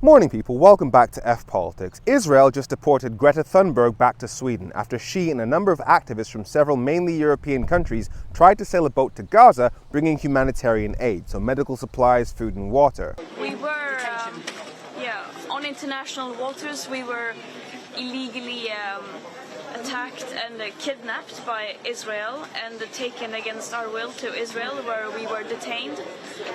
Morning people, welcome back to F Politics. Israel just deported Greta Thunberg back to Sweden after she and a number of activists from several mainly European countries tried to sail a boat to Gaza bringing humanitarian aid, so medical supplies, food and water. We were on international waters. We were illegally attacked and kidnapped by Israel and taken against our will to Israel, where we were detained,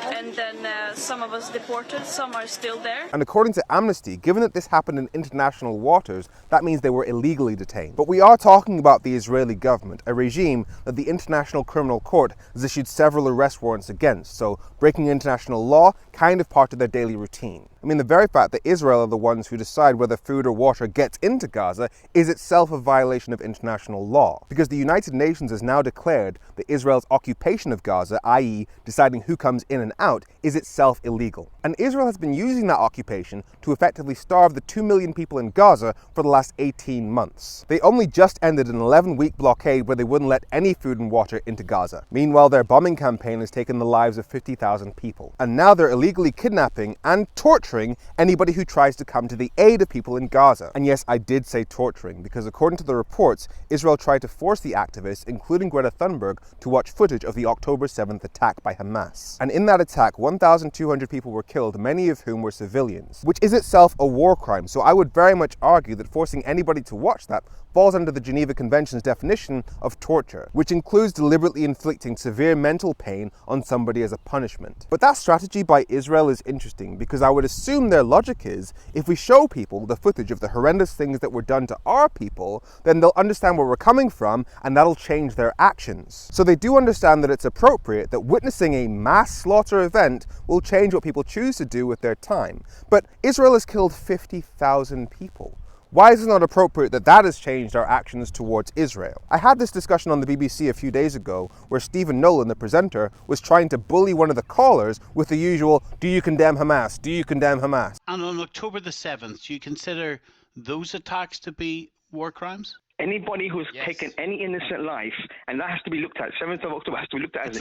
and then some of us deported, some are still there. And according to Amnesty, given that this happened in international waters, that means they were illegally detained. But we are talking about the Israeli government, a regime that the International Criminal Court has issued several arrest warrants against, so breaking international law, kind of part of their daily routine. I mean, the very fact that Israel are the ones who decide whether food or water gets into Gaza is itself a violation of international law, because the United Nations has now declared that Israel's occupation of Gaza, i.e. deciding who comes in and out, is itself illegal. And Israel has been using that occupation to effectively starve the 2 million people in Gaza for the last 18 months. They only just ended an 11-week blockade where they wouldn't let any food and water into Gaza. Meanwhile, their bombing campaign has taken the lives of 50,000 people. And now they're illegally kidnapping and torturing anybody who tries to come to the aid of people in Gaza. And yes, I did say torturing, because according to the reports, Israel tried to force the activists, including Greta Thunberg, to watch footage of the October 7th attack by Hamas. And in that attack, 1,200 people were killed, many of whom were civilians, which is itself a war crime. So I would very much argue that forcing anybody to watch that falls under the Geneva Convention's definition of torture, which includes deliberately inflicting severe mental pain on somebody as a punishment. But that strategy by Israel is interesting, because I would assume their logic is, if we show people the footage of the horrendous things that were done to our people, then they'll understand where we're coming from, and that'll change their actions. So they do understand that it's appropriate that witnessing a mass slaughter event will change what people choose to do with their time. But Israel has killed 50,000 people. Why is it not appropriate that that has changed our actions towards Israel? I had this discussion on the BBC a few days ago where Stephen Nolan, the presenter, was trying to bully one of the callers with the usual, "Do you condemn Hamas? Do you condemn Hamas?" And on October the 7th, do you consider those attacks to be war crimes? Anybody who's taken any innocent life, and that has to be looked at. 7th of October has to be looked at as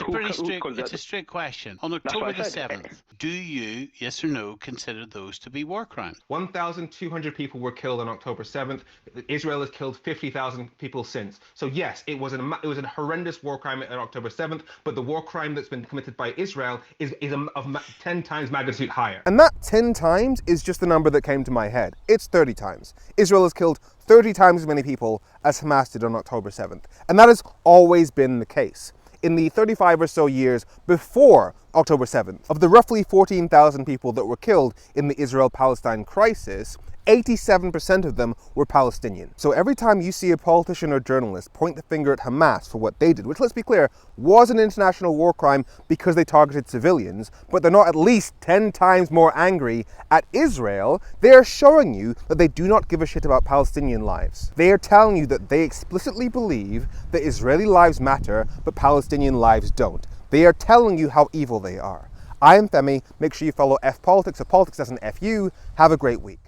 It's a straight question. On October the 7th, do you, yes or no, consider those to be war crimes? 1,200 people were killed on October 7th. Israel has killed 50,000 people since. So yes, it was a horrendous war crime on October 7th, but the war crime that's been committed by Israel is of 10 times magnitude higher. And that 10 times is just the number that came to my head. It's 30 times. Israel has killed 30 times as many people as Hamas did on October 7th. And that has always been the case. In the 35 or so years before October 7th, of the roughly 14,000 people that were killed in the Israel-Palestine crisis, 87% of them were Palestinian. So every time you see a politician or journalist point the finger at Hamas for what they did, which, let's be clear, was an international war crime because they targeted civilians, but they're not at least 10 times more angry at Israel, they are showing you that they do not give a shit about Palestinian lives. They are telling you that they explicitly believe that Israeli lives matter, but Palestinian lives don't. They are telling you how evil they are. I am Femi. Make sure you follow F Politics, so politics doesn't F you. Have a great week.